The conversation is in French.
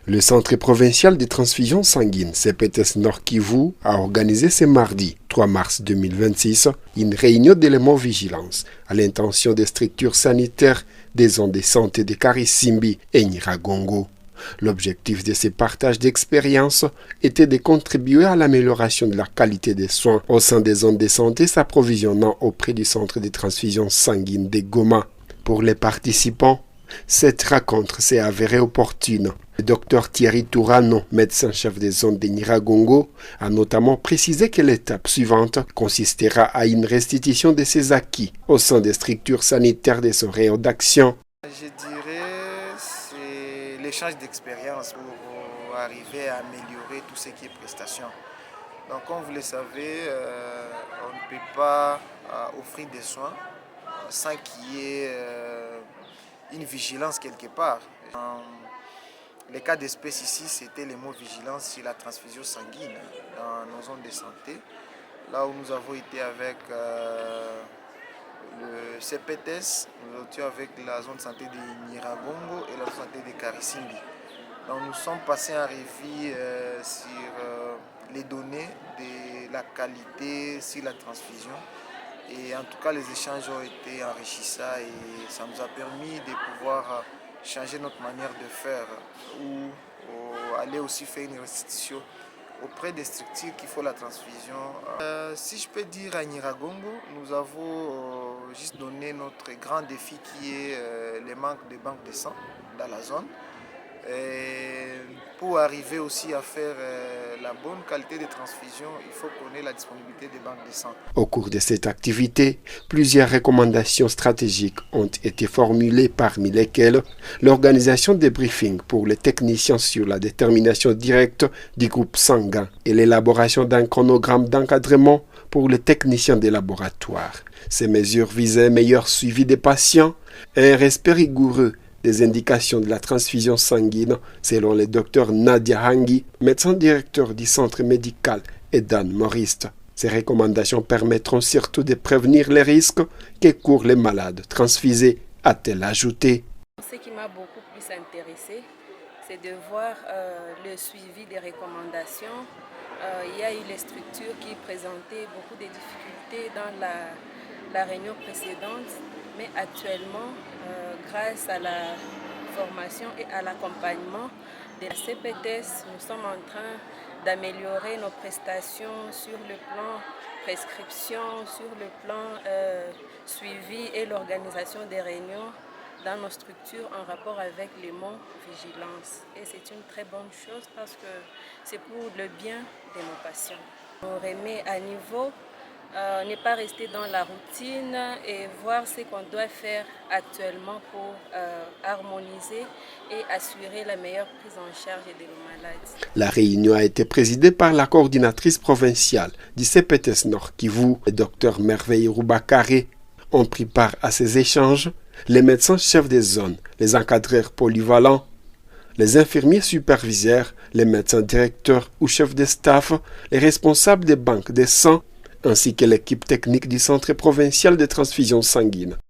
Le Centre provincial des transfusions sanguines CPTS Nord Kivu a organisé ce mardi 3 mars 2026 une réunion d'éléments vigilance à l'intention des structures sanitaires des zones de santé de Karisimbi et Nyiragongo. L'objectif de ce partage d'expériences était de contribuer à l'amélioration de la qualité des soins au sein des zones de santé s'approvisionnant auprès du centre de transfusion sanguine de Goma. Pour les participants, cette rencontre s'est avérée opportune. Le docteur Thierry Tourano, médecin-chef des zones de Nyiragongo, a notamment précisé que l'étape suivante consistera à une restitution de ses acquis au sein des structures sanitaires de son rayon d'action. Je dirais c'est l'échange d'expérience pour arriver à améliorer tout ce qui est prestation. Donc comme vous le savez, on ne peut pas offrir des soins sans qu'il y ait une vigilance quelque part. Les cas d'espèce ici, c'était le mot vigilance sur la transfusion sanguine dans nos zones de santé. Là où nous avons été avec le CPTS, nous étions avec la zone de santé de Nyiragongo et la zone de santé de Karisimbi. Donc nous sommes passés en revue sur les données de la qualité sur la transfusion. Et en tout cas, les échanges ont été enrichissants et ça nous a permis de pouvoir changer notre manière de faire ou aller aussi faire une restitution auprès des structures qui font la transfusion. Si je peux dire à Nyiragongo, nous avons juste donné notre grand défi qui est le manque de banques de sang dans la zone. Et pour arriver aussi à faire la bonne qualité de transfusion, il faut qu'on ait la disponibilité des banques de sang. Au cours de cette activité, plusieurs recommandations stratégiques ont été formulées, parmi lesquelles l'organisation des briefings pour les techniciens sur la détermination directe du groupe sanguin et l'élaboration d'un chronogramme d'encadrement pour les techniciens des laboratoires. Ces mesures visaient un meilleur suivi des patients et un respect rigoureux des indications de la transfusion sanguine, selon le docteur Nadia Hangi, médecin directeur du centre médical, et Dan Moriste. Ces recommandations permettront surtout de prévenir les risques que courent les malades transfusés, a-t-elle ajouté. Ce qui m'a beaucoup plus intéressé, c'est de voir le suivi des recommandations. Il y a eu les structures qui présentaient beaucoup de difficultés dans la réunion précédente, mais actuellement, grâce à la formation et à l'accompagnement de la CPTS, nous sommes en train d'améliorer nos prestations sur le plan prescription, sur le plan suivi et l'organisation des réunions dans nos structures en rapport avec les mots vigilance. Et c'est une très bonne chose parce que c'est pour le bien de nos patients. On remet à niveau. Ne pas rester dans la routine et voir ce qu'on doit faire actuellement pour harmoniser et assurer la meilleure prise en charge de nos malades. La réunion a été présidée par la coordinatrice provinciale du CPTS Nord Kivu, le Dr Merveille Roubacaré. Ont pris part à ces échanges les médecins chefs des zones, les encadreurs polyvalents, les infirmiers superviseurs, les médecins directeurs ou chefs de staff, les responsables des banques de sang, ainsi que l'équipe technique du Centre provincial de transfusion sanguine.